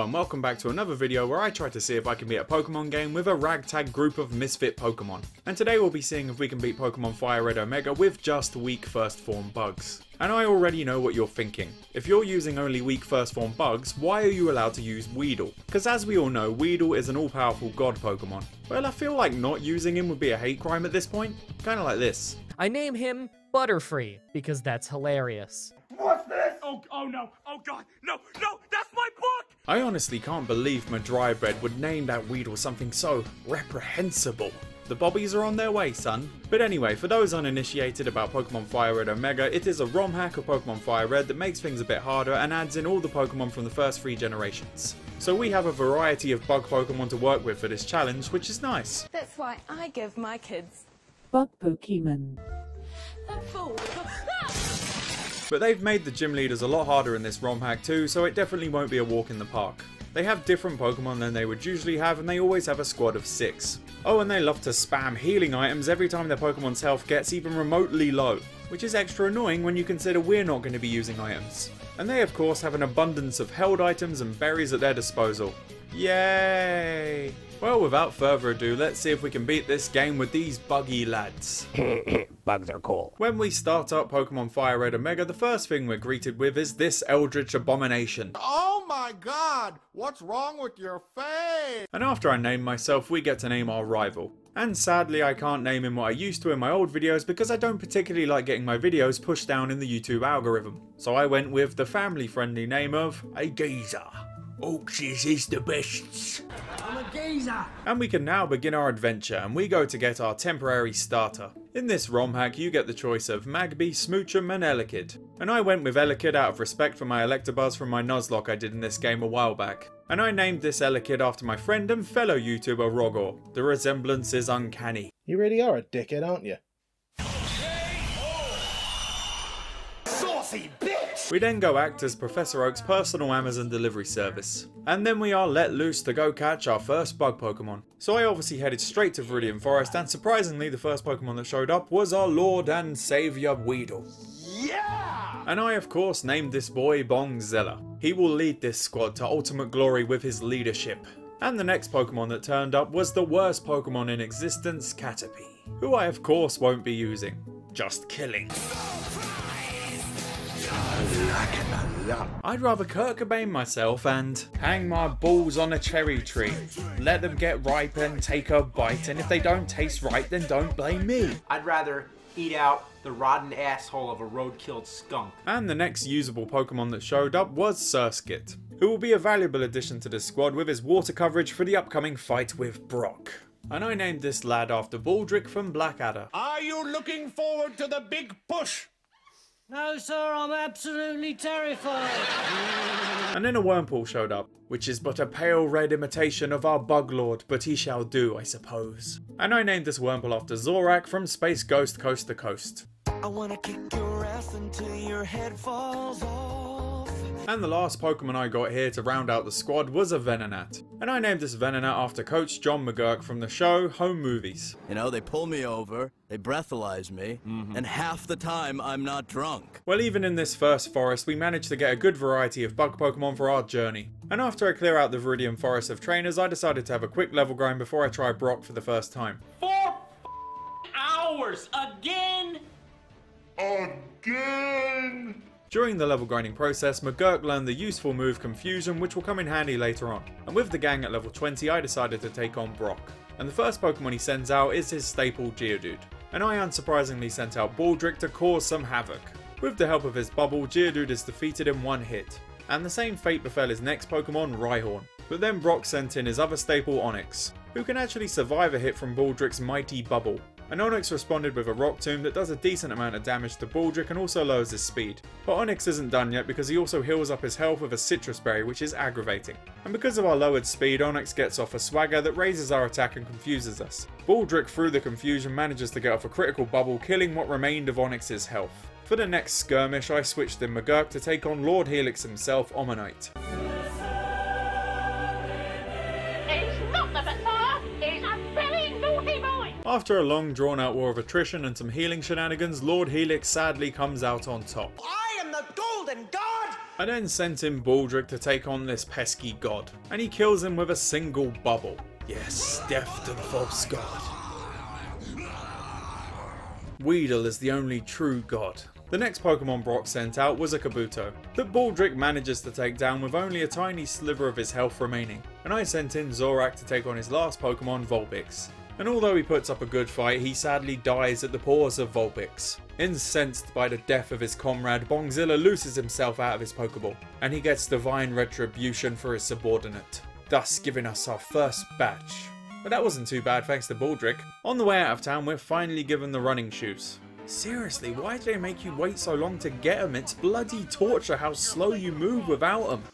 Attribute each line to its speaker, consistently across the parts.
Speaker 1: and welcome back to another video where I try to see if I can beat a Pokemon game with a ragtag group of misfit Pokemon. And today we'll be seeing if we can beat Pokemon Fire Red Omega with just weak first form bugs. And I already know what you're thinking. If you're using only weak first form bugs, why are you allowed to use Weedle? Because as we all know, Weedle is an all-powerful god Pokemon. Well, I feel like not using him would be a hate crime at this point. Kinda like this.
Speaker 2: I name him Butterfree because that's hilarious.
Speaker 3: What's this? Oh no, oh god, no, that's my book!
Speaker 1: I honestly can't believe Madrybread would name that Weedle something so reprehensible. The bobbies are on their way, son. But anyway, for those uninitiated about Pokemon Fire Red Omega, it is a ROM hack of Pokemon Fire Red that makes things a bit harder and adds in all the Pokemon from the first 3 generations. So we have a variety of bug Pokemon to work with for this challenge, which is nice.
Speaker 4: That's why I give my kids
Speaker 5: bug Pokemon.
Speaker 4: that fool.
Speaker 1: But they've made the gym leaders a lot harder in this ROM hack too, so it definitely won't be a walk in the park. They have different Pokemon than they would usually have, and they always have a squad of 6. Oh, and they love to spam healing items every time their Pokemon's health gets even remotely low, which is extra annoying when you consider we're not going to be using items. And they of course have an abundance of held items and berries at their disposal. Yay! Well, without further ado, let's see if we can beat this game with these buggy lads.
Speaker 6: Bugs are cool.
Speaker 1: When we start up Pokemon Fire Red Omega, the first thing we're greeted with is this Eldritch Abomination.
Speaker 7: Oh my god, what's wrong with your face?
Speaker 1: And after I name myself, we get to name our rival. And sadly, I can't name him what I used to in my old videos because I don't particularly like getting my videos pushed down in the YouTube algorithm. So I went with the family-friendly name of a Geezer. Oxys is the best.
Speaker 3: I'm a geezer!
Speaker 1: And we can now begin our adventure, and we go to get our temporary starter. In this ROM hack, you get the choice of Magby, Smoochum and Elekid. And I went with Elekid out of respect for my Electabuzz from my Nuzlocke I did in this game a while back. And I named this Elekid after my friend and fellow YouTuber Rogor. The resemblance is uncanny.
Speaker 8: You really are a dickhead, aren't you?
Speaker 3: Saucy bitch!
Speaker 1: We then go act as Professor Oak's personal Amazon delivery service. And then we are let loose to go catch our first bug Pokemon. So I obviously headed straight to Viridian Forest, and surprisingly the first Pokemon that showed up was our Lord and Saviour Weedle.
Speaker 3: Yeah!
Speaker 1: And I of course named this boy Bongzilla. He will lead this squad to ultimate glory with his leadership. And the next Pokemon that turned up was the worst Pokemon in existence, Caterpie, who I of course won't be using. Just killing. I'd rather Kurt Cobain myself and hang my balls on a cherry tree. Let them get ripe and take a bite, and if they don't taste right, then don't blame me.
Speaker 9: I'd rather eat out the rotten asshole of a road-killed skunk.
Speaker 1: And the next usable Pokemon that showed up was Surskit, who will be a valuable addition to this squad with his water coverage for the upcoming fight with Brock. And I named this lad after Baldrick from Blackadder.
Speaker 7: Are you looking forward to the big push?
Speaker 10: No, sir, I'm absolutely terrified.
Speaker 1: And then a Wurmple showed up, which is but a pale red imitation of our Bug Lord, but he shall do, I suppose. And I named this Wurmple after Zorak from Space Ghost Coast to Coast.
Speaker 10: I wanna kick your ass until your head falls off.
Speaker 1: And the last Pokemon I got here to round out the squad was a Venonat. And I named this Venonat after Coach John McGurk from the show Home Movies.
Speaker 11: You know, they pull me over, they breathalyze me, and half the time I'm not drunk.
Speaker 1: Well, even in this first forest, we managed to get a good variety of bug Pokemon for our journey. And after I clear out the Viridian Forest of Trainers, I decided to have a quick level grind before I try Brock for the first time.
Speaker 3: 4 hours again? Again?
Speaker 1: During the level grinding process, McGurk learned the useful move Confusion, which will come in handy later on. And with the gang at level 20, I decided to take on Brock. And the first Pokemon he sends out is his staple Geodude. And I unsurprisingly sent out Baldrick to cause some havoc. With the help of his bubble, Geodude is defeated in 1 hit. And the same fate befell his next Pokemon, Rhyhorn. But then Brock sent in his other staple, Onix, who can actually survive a hit from Baldrick's mighty bubble. And Onix responded with a Rock Tomb that does a decent amount of damage to Baldrick and also lowers his speed. But Onix isn't done yet because he also heals up his health with a Citrus Berry, which is aggravating. And because of our lowered speed, Onix gets off a Swagger that raises our attack and confuses us. Baldrick, through the confusion, manages to get off a critical bubble, killing what remained of Onix's health. For the next skirmish, I switched in McGurk to take on Lord Helix himself, Omanite. After a long drawn out war of attrition and some healing shenanigans, Lord Helix sadly comes out on top.
Speaker 10: I am the golden god
Speaker 1: I then sent in Baldric to take on this pesky god, and he kills him with a single bubble. Yes, death to the false god. Weedle is the only true god. The next Pokemon Brock sent out was a Kabuto, that Baldric manages to take down with only a tiny sliver of his health remaining, and I sent in Zorak to take on his last Pokemon, Vulpix. And although he puts up a good fight, he sadly dies at the paws of Vulpix. Incensed by the death of his comrade, Bongzilla loses himself out of his Pokeball, and he gets divine retribution for his subordinate, thus giving us our first batch. But that wasn't too bad thanks to Baldric. On the way out of town, we're finally given the running shoes. Seriously, why do they make you wait so long to get them? It's bloody torture how slow you move without them.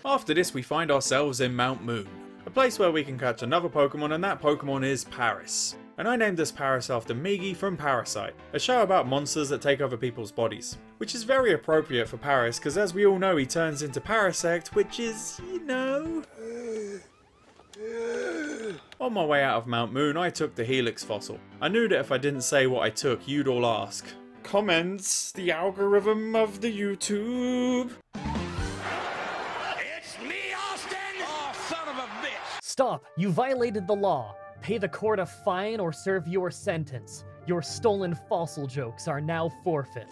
Speaker 1: After this, we find ourselves in Mount Moon, a place where we can catch another Pokemon, and that Pokemon is Paris. And I named this Paris after Migi from Parasite, a show about monsters that take over people's bodies. Which is very appropriate for Paris, because as we all know, he turns into Parasect, which is, you know... On my way out of Mount Moon, I took the Helix fossil. I knew that if I didn't say what I took, you'd all ask. Comments, the algorithm of the YouTube.
Speaker 3: It's me, Austin! Oh, son of a bitch!
Speaker 2: Stop! You violated the law. Pay the court a fine or serve your sentence. Your stolen fossil jokes are now forfeit.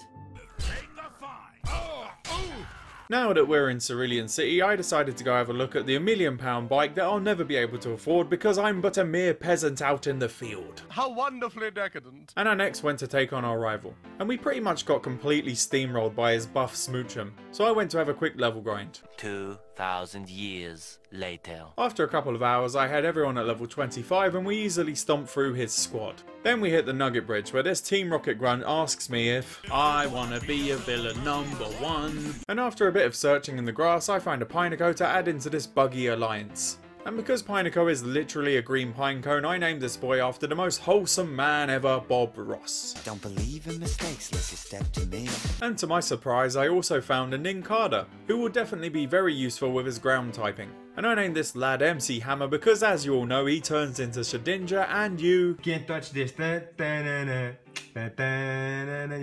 Speaker 3: Take the fine! Oh, ooh.
Speaker 1: Now that we're in Cerulean City, I decided to go have a look at the £1,000,000 bike that I'll never be able to afford because I'm but a mere peasant out in the field.
Speaker 3: How wonderfully decadent.
Speaker 1: And I next went to take on our rival, and we pretty much got completely steamrolled by his buff Smoochum, so I went to have a quick level grind.
Speaker 10: 2,000 years later.
Speaker 1: After a couple of hours, I had everyone at level 25 and we easily stomped through his squad. Then we hit the Nugget Bridge where this Team Rocket grunt asks me if I wanna be a villain #1. And after a bit of searching in the grass, I find a Pineco to add into this buggy alliance. And because Pineco is literally a green pine cone, I named this boy after the most wholesome man ever, Bob Ross.
Speaker 10: Don't believe in mistakes unless you step to me.
Speaker 1: And to my surprise, I also found a Nincada, who will definitely be very useful with his ground typing. And I named this lad MC Hammer because, as you all know, he turns into Shedinja and you
Speaker 12: can't touch this. You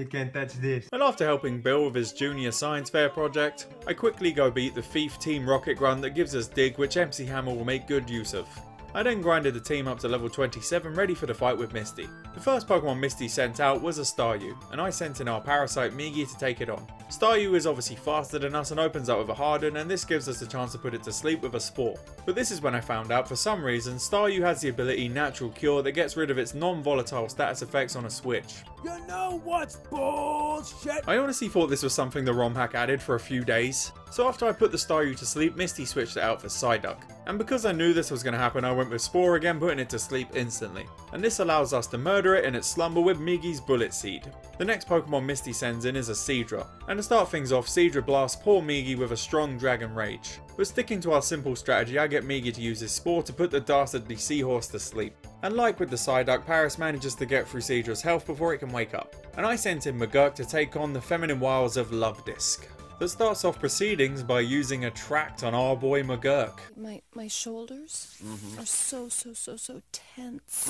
Speaker 12: can't touch this.
Speaker 1: And after helping Bill with his junior science fair project, I quickly go beat the thief Team Rocket grunt that gives us Dig, which MC Hammer will make good use of. I then grinded the team up to level 27 ready for the fight with Misty. The first Pokemon Misty sent out was a Staryu, and I sent in our Parasite Migi to take it on. Staryu is obviously faster than us and opens up with a Harden, and this gives us a chance to put it to sleep with a Spore. But this is when I found out for some reason Staryu has the ability Natural Cure that gets rid of its non-volatile status effects on a switch.
Speaker 10: You know what's bullshit?
Speaker 1: I honestly thought this was something the ROM hack added for a few days. So after I put the Staryu to sleep, Misty switched it out for Psyduck. And because I knew this was going to happen, I went with Spore again, putting it to sleep instantly. And this allows us to murder it in its slumber with Migi's Bullet Seed. The next Pokemon Misty sends in is a Seadra. And to start things off, Seadra blasts poor Migi with a strong Dragon Rage. But sticking to our simple strategy, I get Migi to use his Spore to put the dastardly Seahorse to sleep. And like with the Psyduck, Paris manages to get through Seadra's health before it can wake up. And I sent in McGurk to take on the feminine wiles of Love Disc. That starts off proceedings by using a tract on our boy McGurk.
Speaker 4: My shoulders are so tense.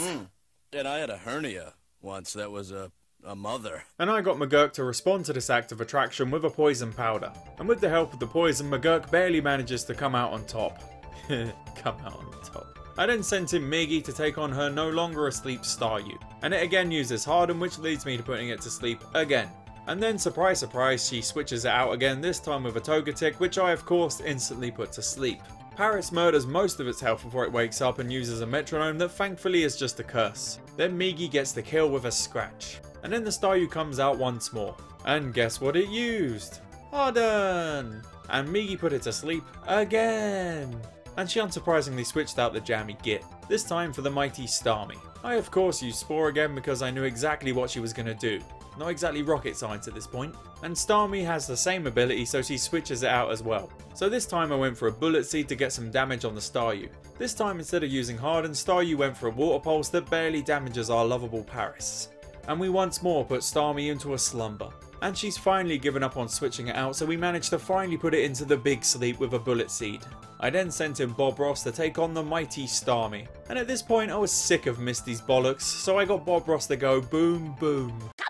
Speaker 11: And I had a hernia once that was a mother.
Speaker 1: And I got McGurk to respond to this act of attraction with a poison powder. And with the help of the poison, McGurk barely manages to come out on top. Come out on top. I then sent in Migi to take on her no longer asleep Staryu. And it again uses Harden, which leads me to putting it to sleep again. And then, surprise surprise, she switches it out again, this time with a Togetic, which I of course instantly put to sleep. Paris murders most of its health before it wakes up and uses a metronome that thankfully is just a curse. Then Migi gets the kill with a scratch. And then the Staryu comes out once more. And guess what it used? Harden! And Migi put it to sleep again. And she unsurprisingly switched out the jammy Git, this time for the mighty Starmie. I of course used Spore again because I knew exactly what she was going to do. Not exactly rocket science at this point. And Starmie has the same ability, so she switches it out as well. So this time I went for a Bullet Seed to get some damage on the Staryu. This time instead of using Harden, Staryu went for a Water Pulse that barely damages our lovable Paris. And we once more put Starmie into a slumber. And she's finally given up on switching it out, so we managed to finally put it into the big sleep with a Bullet Seed. I then sent in Bob Ross to take on the mighty Starmie. And at this point I was sick of Misty's bollocks, so I got Bob Ross to go boom boom.
Speaker 10: Come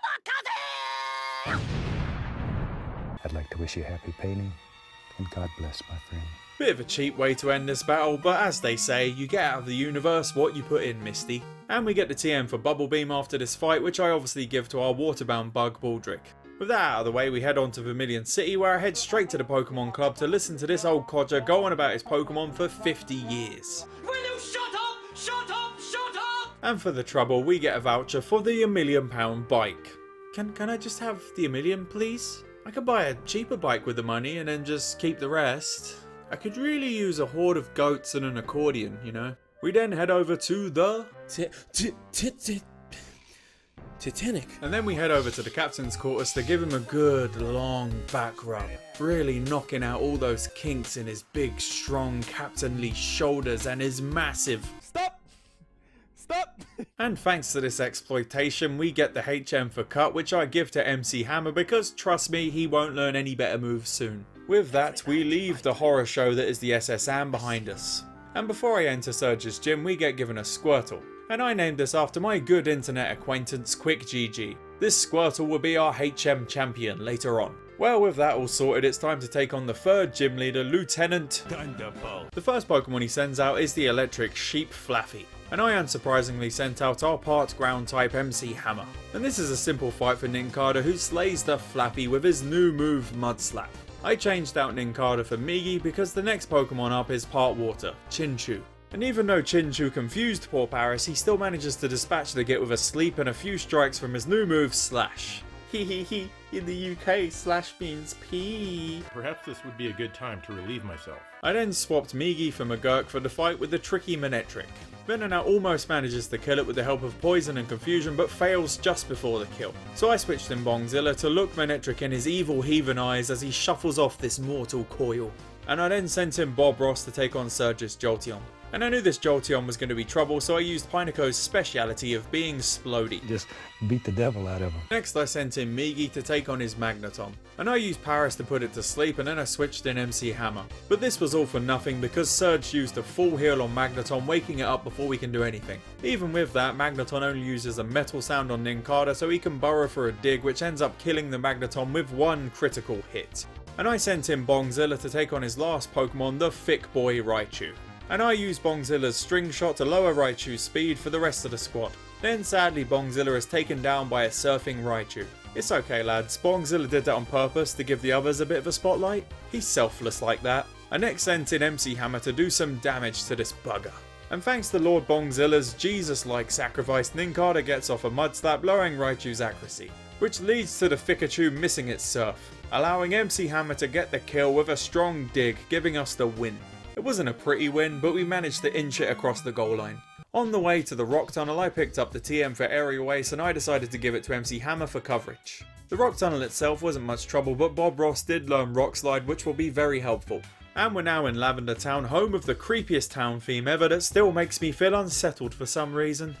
Speaker 10: on, cousin!
Speaker 13: I'd like to wish you happy painting, and God bless, my friend.
Speaker 1: Bit of a cheap way to end this battle, but as they say, you get out of the universe what you put in, Misty. And we get the TM for Bubble Beam after this fight, which I obviously give to our waterbound bug Baldric. With that out of the way, we head on to Vermilion City, where I head straight to the Pokemon Club to listen to this old codger go on about his Pokemon for 50 years.
Speaker 3: Will you shut up? Shut up! Shut up!
Speaker 1: And for the trouble, we get a voucher for the £1,000,000 bike. Can I just have the £1,000,000, please? I could buy a cheaper bike with the money and then just keep the rest. I could really use a horde of goats and an accordion, you know. We then head over to the Titanic. And then we head over to the captain's quarters to give him a good long back rub. Really knocking out all those kinks in his big, strong, captainly shoulders and his massive... Stop! And thanks to this exploitation, we get the HM for cut, which I give to MC Hammer because, trust me, he won't learn any better moves soon. With that, we leave the horror show that is the SS Am behind us. And before I enter Surge's gym, we get given a Squirtle. And I named this after my good internet acquaintance Quick GG. This Squirtle will be our HM champion later on. Well, with that all sorted, it's time to take on the third gym leader, Lieutenant Thunderbolt. The first Pokemon he sends out is the electric Sheep Flaffy. And I unsurprisingly sent out our part ground type MC Hammer. And this is a simple fight for Nincada, who slays the Flaffy with his new move Mud Slap. I changed out Nincada for Migi because the next Pokemon up is part water, Chinchou. And even though Chinchou confused poor Paris, he still manages to dispatch the Git with a sleep and a few strikes from his new move Slash. Hee. In the UK, slash means pee.
Speaker 14: Perhaps this would be a good time to relieve myself.
Speaker 1: I then swapped Migi for McGurk for the fight with the tricky Manectric. Venonat almost manages to kill it with the help of Poison and Confusion, but fails just before the kill. So I switched in Bongzilla to look Manectric in his evil heathen eyes as he shuffles off this mortal coil. And I then sent in Bob Ross to take on Surge's Jolteon. And I knew this Jolteon was going to be trouble, so I used Pineco's speciality of being Splody.
Speaker 13: Just beat the devil out of him.
Speaker 1: Next I sent in Migi to take on his Magneton. And I used Paris to put it to sleep, and then I switched in MC Hammer. But this was all for nothing because Surge used a full heal on Magneton, waking it up before we can do anything. Even with that, Magneton only uses a metal sound on Nincada, so he can burrow for a dig, which ends up killing the Magneton with one critical hit. And I sent in Bongzilla to take on his last Pokemon, the thick boy Raichu. And I used Bongzilla's String Shot to lower Raichu's speed for the rest of the squad. Then sadly Bongzilla is taken down by a surfing Raichu. It's okay lads, Bongzilla did that on purpose to give the others a bit of a spotlight. He's selfless like that. I next sent in MC Hammer to do some damage to this bugger. And thanks to Lord Bongzilla's Jesus-like sacrifice, Nincada gets off a Mud Slap, lowering Raichu's accuracy. Which leads to the Pikachu missing its surf, allowing MC Hammer to get the kill with a strong dig, giving us the win. It wasn't a pretty win, but we managed to inch it across the goal line. On the way to the Rock Tunnel, I picked up the TM for Aerial Ace and I decided to give it to MC Hammer for coverage. The Rock Tunnel itself wasn't much trouble, but Bob Ross did learn Rock Slide, which will be very helpful. And we're now in Lavender Town, home of the creepiest town theme ever that still makes me feel unsettled for some reason.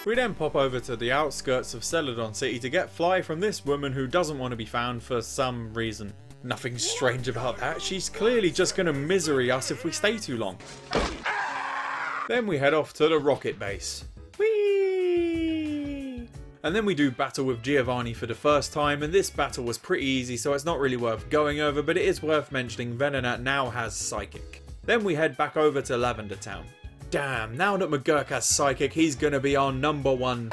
Speaker 1: We then pop over to the outskirts of Celadon City to get Fly from this woman who doesn't want to be found for some reason. Nothing strange about that, she's clearly just going to misery us if we stay too long. Then we head off to the rocket base. Whee! And then we do battle with Giovanni for the first time, and this battle was pretty easy, so it's not really worth going over, but it is worth mentioning Venonat now has Psychic. Then we head back over to Lavender Town. Damn, now that McGurk has Psychic, he's gonna be our #1.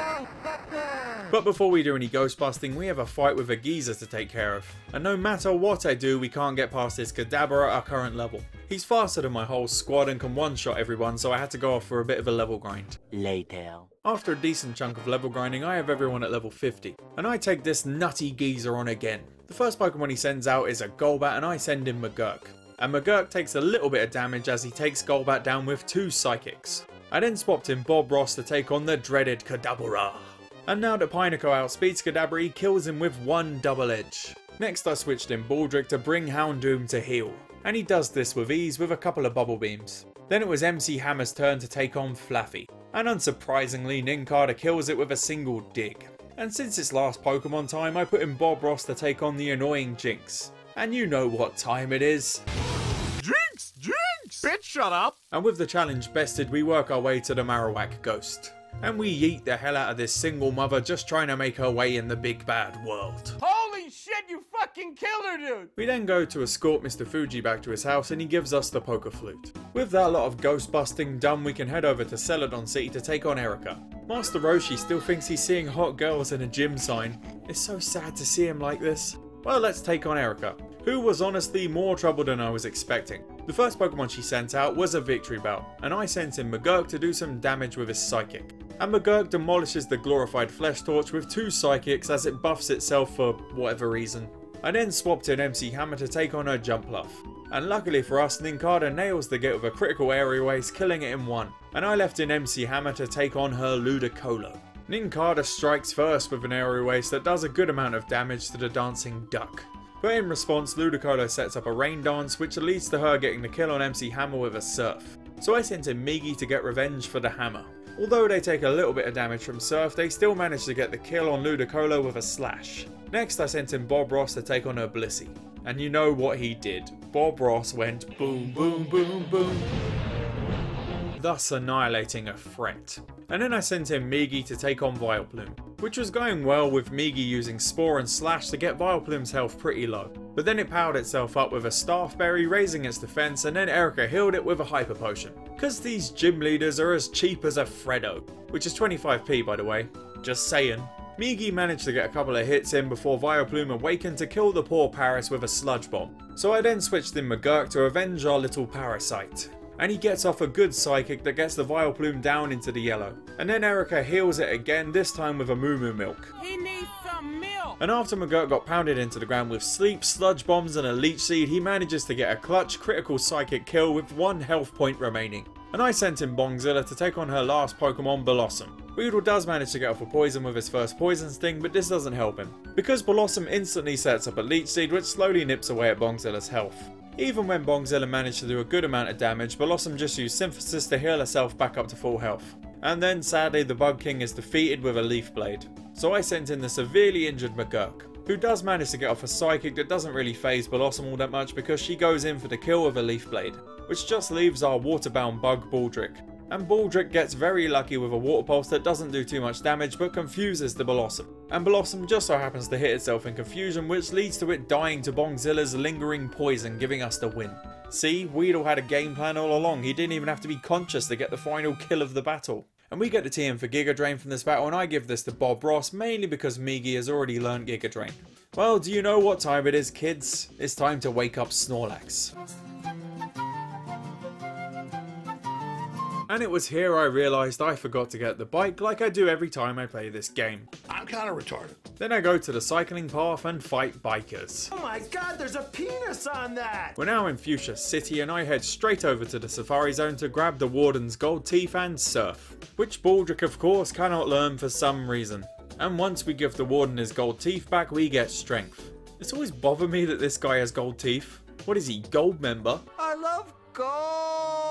Speaker 1: But before we do any ghost busting, we have a fight with a geezer to take care of. And no matter what I do, we can't get past this Kadabra at our current level. He's faster than my whole squad and can one-shot everyone, so I had to go off for a bit of a level grind.
Speaker 6: Later.
Speaker 1: After a decent chunk of level grinding, I have everyone at level 50. And I take this nutty geezer on again. The first Pokemon he sends out is a Golbat and I send in McGurk. And McGurk takes a little bit of damage as he takes Golbat down with 2 Psychics. I then swapped in Bob Ross to take on the dreaded Kadabra. And now that Pineco outspeeds Kadabra, he kills him with 1 double edge. Next I switched in Baldric to bring Houndoom to heal. And he does this with ease with a couple of bubble beams. Then it was MC Hammer's turn to take on Flaffy. And unsurprisingly, Nincada kills it with a single dig. And since it's last Pokemon time, I put in Bob Ross to take on the annoying Jinx. And you know what time it is.
Speaker 7: Jinx! Jinx! Bitch, shut up!
Speaker 1: And with the challenge bested, we work our way to the Marowak Ghost. And we yeet the hell out of this single mother just trying to make her way in the big bad world.
Speaker 3: Holy shit, you fucking killed her, dude!
Speaker 1: We then go to escort Mr. Fuji back to his house and he gives us the poker flute. With that lot of ghost busting done, we can head over to Celadon City to take on Erica. Master Roshi still thinks he's seeing hot girls in a gym sign. It's so sad to see him like this. Well, let's take on Erica, who was honestly more trouble than I was expecting. The first Pokemon she sent out was a Victory Bell, and I sent in McGurk to do some damage with his Psychic. And McGurk demolishes the glorified Flesh Torch with 2 Psychics as it buffs itself for whatever reason. I then swapped in MC Hammer to take on her Jumpluff. And luckily for us, Nincada nails the gate with a critical Aerial Ace, killing it in 1. And I left in MC Hammer to take on her Ludicolo. Nincada strikes first with an Aerial Ace that does a good amount of damage to the Dancing Duck. But in response, Ludicolo sets up a Rain Dance, which leads to her getting the kill on MC Hammer with a Surf. So I sent in Migi to get revenge for the Hammer. Although they take a little bit of damage from Surf, they still manage to get the kill on Ludicolo with a Slash. Next I sent in Bob Ross to take on her Blissey. And you know what he did. Bob Ross went boom boom boom boom, thus annihilating a threat. And then I sent in Migi to take on Vileplume, which was going well with Migi using Spore and Slash to get Vileplume's health pretty low. But then it powered itself up with a Staff Berry, raising its defense, and then Erica healed it with a Hyper Potion. Cause these gym leaders are as cheap as a Freddo, which is 25p by the way, just saying. Migi managed to get a couple of hits in before Vileplume awakened to kill the poor Paris with a Sludge Bomb. So I then switched in McGurk to avenge our little Parasite. And he gets off a good Psychic that gets the Vileplume down into the yellow. And then Erica heals it again, this time with a Moo Moo Milk.
Speaker 3: He needs some milk!
Speaker 1: And after McGurk got pounded into the ground with Sleep, Sludge Bombs and a Leech Seed, he manages to get a clutch critical Psychic kill with 1 health point remaining. And I sent in Bongzilla to take on her last Pokemon, Blossom. Weedle does manage to get off a poison with his first Poison Sting, but this doesn't help him, because Blossom instantly sets up a Leech Seed which slowly nips away at Bongzilla's health. Even when Bongzilla managed to do a good amount of damage, Blossom just used Synthesis to heal herself back up to full health. And then sadly the Bug King is defeated with a Leaf Blade. So I sent in the severely injured McGurk, who does manage to get off a Psychic that doesn't really phase Blossom all that much because she goes in for the kill with a Leaf Blade, which just leaves our waterbound bug Baldrick. And Baldrick gets very lucky with a Water Pulse that doesn't do too much damage but confuses the Blossom. And Blossom just so happens to hit itself in confusion, which leads to it dying to Bongzilla's lingering poison, giving us the win. See, Weedle had a game plan all along, he didn't even have to be conscious to get the final kill of the battle. And we get the TM for Giga Drain from this battle, and I give this to Bob Ross mainly because Migi has already learned Giga Drain. Well, do you know what time it is, kids? It's time to wake up Snorlax. And it was here I realised I forgot to get the bike like I do every time I play this game.
Speaker 7: I'm kind of retarded.
Speaker 1: Then I go to the cycling path and fight bikers.
Speaker 3: Oh my god, there's a penis on that!
Speaker 1: We're now in Fuchsia City and I head straight over to the Safari Zone to grab the Warden's Gold Teeth and Surf, which Baldrick of course cannot learn for some reason. And once we give the Warden his Gold Teeth back, we get Strength. It's always bothered me that this guy has Gold Teeth. What is he, Gold member?
Speaker 3: I love gold!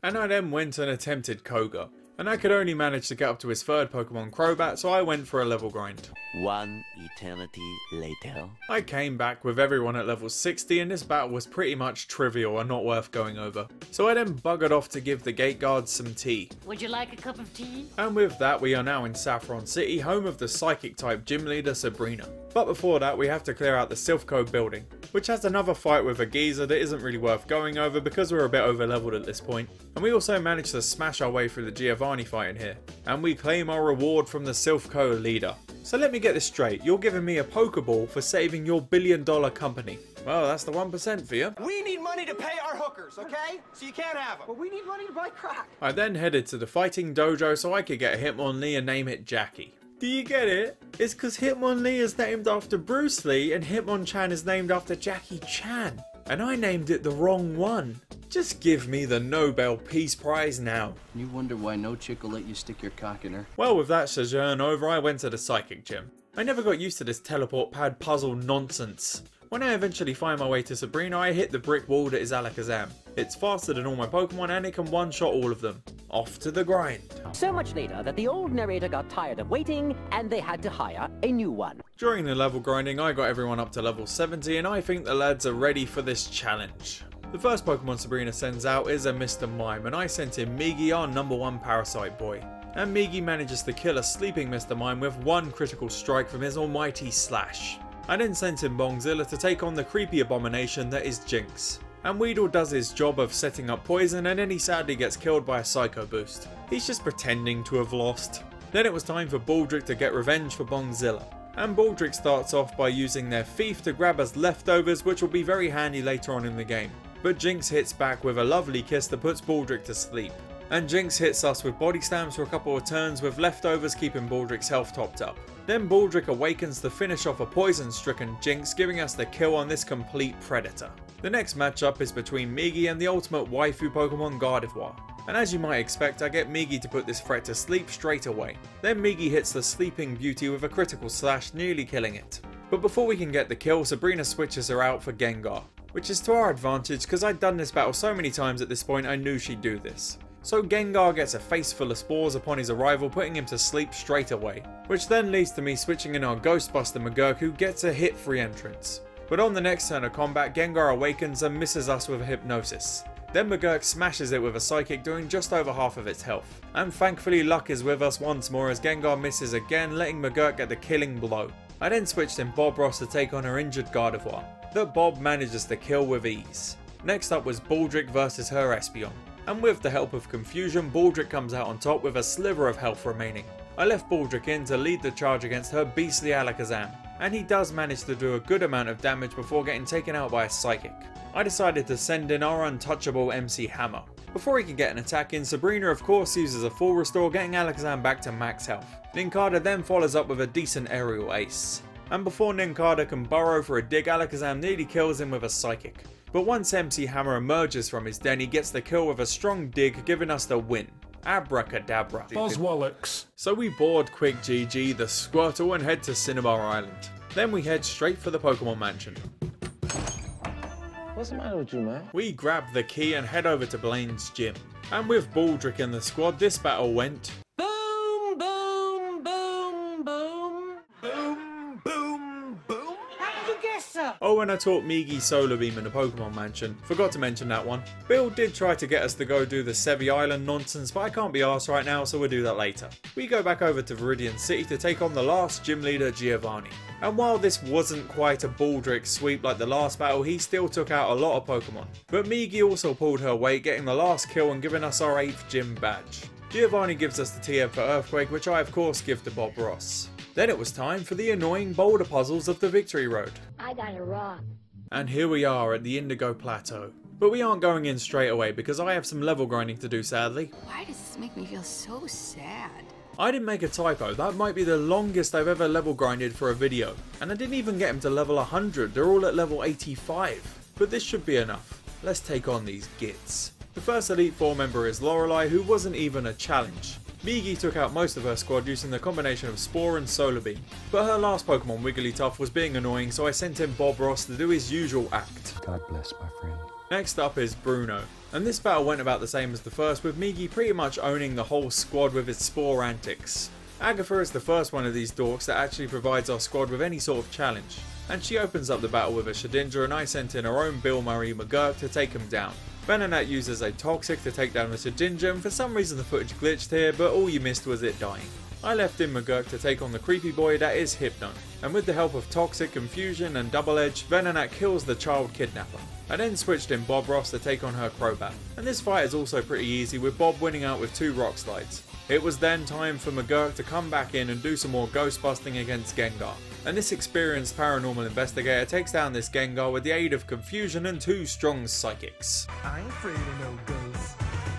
Speaker 1: And I then went and attempted Koga, and I could only manage to get up to his 3rd Pokemon Crobat, so I went for a level grind.
Speaker 10: 1 eternity later.
Speaker 1: I came back with everyone at level 60 and this battle was pretty much trivial and not worth going over. So I then buggered off to give the gate guards some tea.
Speaker 15: Would you like a cup of tea?
Speaker 1: And with that we are now in Saffron City, home of the Psychic type gym leader Sabrina. But before that we have to clear out the Silphco building, which has another fight with a geezer that isn't really worth going over because we're a bit over leveled at this point. And we also managed to smash our way through the Giovanni fight in here. And we claim our reward from the Silphco leader. So let me get this straight, you're giving me a Pokeball for saving your billion-dollar company. Well, that's the 1% for you.
Speaker 3: We need money to pay our hookers, okay? So you can't have them. But we need money to buy crack.
Speaker 1: I then headed to the fighting dojo so I could get Hitmonlee and name it Jackie. Do you get it? It's because Hitmonlee is named after Bruce Lee and Hitmonchan is named after Jackie Chan. And I named it the wrong one. Just give me the Nobel Peace Prize now.
Speaker 16: You wonder why no chick will let you stick your cock in her.
Speaker 1: Well, with that sojourn over, I went to the Psychic Gym. I never got used to this teleport pad puzzle nonsense. When I eventually find my way to Sabrina, I hit the brick wall that is Alakazam. It's faster than all my Pokemon and it can one-shot all of them. Off to the grind.
Speaker 17: So much later that the old narrator got tired of waiting and they had to hire a new one.
Speaker 1: During the level grinding, I got everyone up to level 70 and I think the lads are ready for this challenge. The first Pokemon Sabrina sends out is a Mr. Mime and I sent in Migi, our #1 parasite boy. And Migi manages to kill a sleeping Mr. Mime with 1 critical strike from his almighty Slash. I then sent in Bongzilla to take on the creepy abomination that is Jinx. And Weedle does his job of setting up poison, and then he sadly gets killed by a Psycho Boost. He's just pretending to have lost. Then it was time for Baldric to get revenge for Bongzilla. And Baldric starts off by using their Thief to grab us leftovers, which will be very handy later on in the game. But Jinx hits back with a lovely kiss that puts Baldric to sleep. And Jinx hits us with body slams for a couple of turns, with leftovers keeping Baldric's health topped up. Then Baldric awakens to finish off a poison-stricken Jinx, giving us the kill on this complete predator. The next matchup is between Migi and the ultimate waifu Pokemon Gardevoir. And as you might expect, I get Migi to put this threat to sleep straight away. Then Migi hits the Sleeping Beauty with a critical slash, nearly killing it. But before we can get the kill, Sabrina switches her out for Gengar, which is to our advantage because I'd done this battle so many times at this point I knew she'd do this. So Gengar gets a face full of spores upon his arrival, putting him to sleep straight away, which then leads to me switching in our Ghostbuster McGurk, who gets a hit-free entrance. But on the next turn of combat, Gengar awakens and misses us with a Hypnosis. Then McGurk smashes it with a Psychic, doing just over half of its health. And thankfully luck is with us once more as Gengar misses again, letting McGurk get the killing blow. I then switched in Bob Ross to take on her injured Gardevoir, that Bob manages to kill with ease. Next up was Baldric versus her Espeon. And with the help of Confusion, Baldric comes out on top with a sliver of health remaining. I left Baldric in to lead the charge against her beastly Alakazam, and he does manage to do a good amount of damage before getting taken out by a Psychic. I decided to send in our untouchable MC Hammer. Before he can get an attack in, Sabrina of course uses a full restore, getting Alakazam back to max health. Nincada then follows up with a decent aerial ace. And before Nincada can burrow for a dig, Alakazam nearly kills him with a Psychic. But once MC Hammer emerges from his den, he gets the kill with a strong dig, giving us the win. Abracadabra.
Speaker 14: Boswallocks.
Speaker 1: So we board Quick GG, the Squirtle, and head to Cinnabar Island. Then we head straight for the Pokemon Mansion.
Speaker 15: What's the matter with you, man?
Speaker 1: We grab the key and head over to Blaine's gym. And with Baldric in the squad, this battle went...
Speaker 10: Boom, boom, boom, boom. Boom, boom, boom. How did you guess that?
Speaker 1: Oh, and I taught Migi Solar Beam in the Pokemon Mansion. Forgot to mention that one. Bill did try to get us to go do the Sevi Island nonsense, but I can't be arsed right now, so we'll do that later. We go back over to Viridian City to take on the last gym leader, Giovanni. And while this wasn't quite a Baldric sweep like the last battle, he still took out a lot of Pokemon. But Migi also pulled her weight, getting the last kill and giving us our 8th gym badge. Giovanni gives us the TM for Earthquake, which I of course give to Bob Ross. Then it was time for the annoying boulder puzzles of the Victory Road.
Speaker 18: I got it wrong.
Speaker 1: And here we are at the Indigo Plateau. But we aren't going in straight away because I have some level grinding to do, sadly.
Speaker 4: Why does this make me feel so sad?
Speaker 1: I didn't make a typo, that might be the longest I've ever level grinded for a video. And I didn't even get him to level 100, they're all at level 85. But this should be enough. Let's take on these gits. The first Elite Four member is Lorelei, who wasn't even a challenge. Migi took out most of her squad using the combination of Spore and Solar Beam. But her last Pokemon, Wigglytuff, was being annoying, so I sent in Bob Ross to do his usual act.
Speaker 13: God bless, my friend.
Speaker 1: Next up is Bruno. And this battle went about the same as the first, with Migi pretty much owning the whole squad with its Spore antics. Agatha is the first one of these dorks that actually provides our squad with any sort of challenge. And she opens up the battle with a Shedinja, and I sent in her own Bill Murray McGurk to take him down. Venonat uses a Toxic to take down the Shedinja, and for some reason the footage glitched here, but all you missed was it dying. I left in McGurk to take on the creepy boy that is Hypno, and with the help of Toxic, Confusion and Double Edge, Venonat kills the child kidnapper. I then switched in Bob Ross to take on her Crobat, and this fight is also pretty easy with Bob winning out with 2 Rock Slides. It was then time for McGurk to come back in and do some more ghost busting against Gengar, and this experienced paranormal investigator takes down this Gengar with the aid of Confusion and 2 strong Psychics.
Speaker 10: I ain't afraid of no ghosts.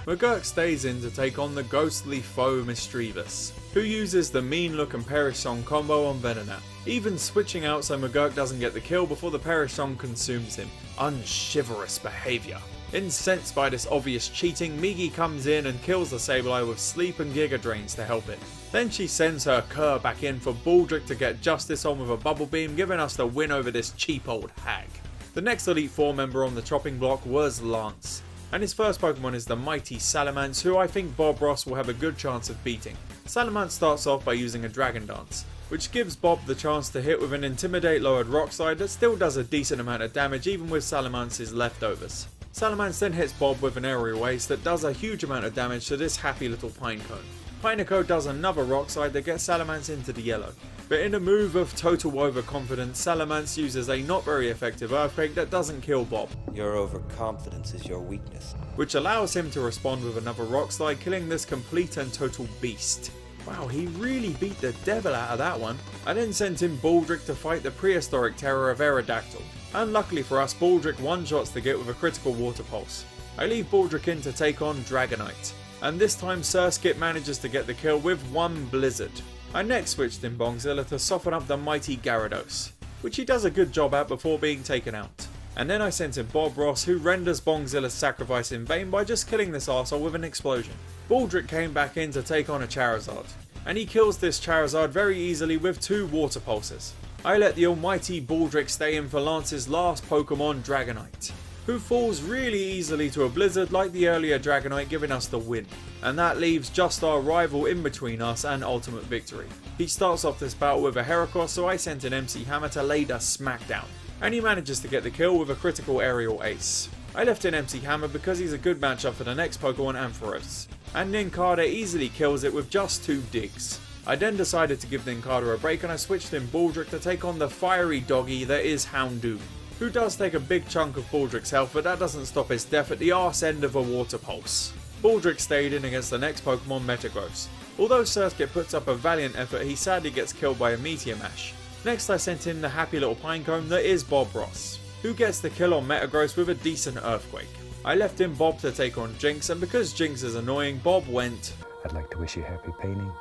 Speaker 1: McGurk stays in to take on the ghostly foe Mischievous, who uses the mean look and Perish Song combo on Venonat, even switching out so McGurk doesn't get the kill before the Perish Song consumes him. Unchivalrous behaviour. Incensed by this obvious cheating, Migi comes in and kills the Sableye with Sleep and Giga Drains to help it. Then she sends her Kerr back in for Baldric to get justice on with a Bubble Beam, giving us the win over this cheap old hag. The next Elite Four member on the chopping block was Lance, and his first Pokemon is the mighty Salamence, who I think Bob Ross will have a good chance of beating. Salamence starts off by using a Dragon Dance, which gives Bob the chance to hit with an Intimidate lowered Rock Slide that still does a decent amount of damage even with Salamance's leftovers. Salamence then hits Bob with an Aerial Ace that does a huge amount of damage to this happy little Pinecone. Pineco does another rock slide that gets Salamence into the yellow. But in a move of total overconfidence, Salamence uses a not very effective earthquake that doesn't kill Bob.
Speaker 15: Your overconfidence is your weakness.
Speaker 1: Which allows him to respond with another rock slide, killing this complete and total beast. Wow, he really beat the devil out of that one. I then sent in Baldric to fight the prehistoric terror of Aerodactyl. Unluckily for us, Baldric one-shots the git with a critical water pulse. I leave Baldric in to take on Dragonite. And this time Surskit manages to get the kill with one Blizzard. I next switched in Bongzilla to soften up the mighty Gyarados, which he does a good job at before being taken out. And then I sent in Bob Ross, who renders Bongzilla's sacrifice in vain by just killing this arsehole with an explosion. Baldric came back in to take on a Charizard, and he kills this Charizard very easily with 2 water pulses. I let the almighty Baldric stay in for Lance's last Pokemon, Dragonite, who falls really easily to a Blizzard like the earlier Dragonite, giving us the win. And that leaves just our rival in between us and ultimate victory. He starts off this battle with a Heracross, so I sent an MC Hammer to lay the smackdown, and he manages to get the kill with a critical aerial ace. I left in MC Hammer because he's a good matchup for the next Pokemon, Ampharos, and Nincada easily kills it with just 2 digs. I then decided to give Nincada a break and I switched in Baldric to take on the fiery doggy that is Houndoom, who does take a big chunk of Baldric's health, but that doesn't stop his death at the arse end of a water pulse. Baldric stayed in against the next Pokemon, Metagross. Although Surskit puts up a valiant effort, he sadly gets killed by a Meteor Mash. Next I sent in the happy little Pinecone that is Bob Ross, who gets the kill on Metagross with a decent Earthquake. I left in Bob to take on Jinx, and because Jinx is annoying, Bob went,
Speaker 13: I'd like to wish you happy painting,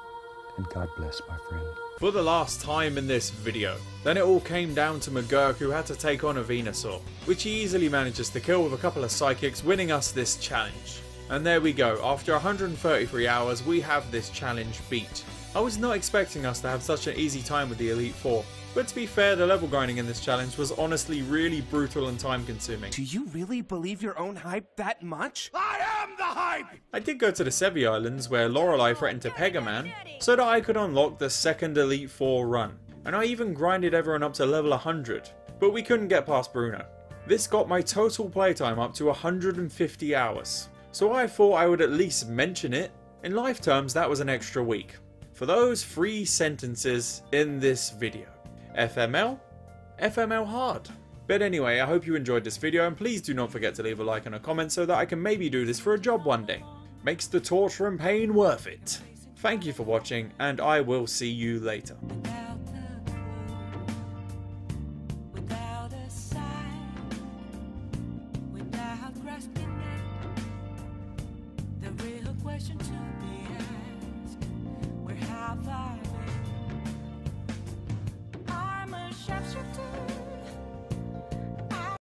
Speaker 13: and God bless, my friend.
Speaker 1: For the last time in this video. Then it all came down to McGurk, who had to take on a Venusaur, which he easily manages to kill with a couple of Psychics, winning us this challenge. And there we go, after 133 hours we have this challenge beat. I was not expecting us to have such an easy time with the Elite Four, but to be fair, the level grinding in this challenge was honestly really brutal and time consuming.
Speaker 10: Do you really believe your own hype that much?
Speaker 7: I am the hype!
Speaker 1: I did go to the Sevi Islands where Lorelei threatened to peg a man, so that I could unlock the second Elite Four run, and I even grinded everyone up to level 100, but we couldn't get past Bruno. This got my total playtime up to 150 hours, so I thought I would at least mention it. In life terms, that was an extra week. For those 3 sentences in this video. FML? FML hard. But anyway, I hope you enjoyed this video, and please do not forget to leave a like and a comment so that I can maybe do this for a job one day. Makes the torture and pain worth it. Thank you for watching, and I will see you later.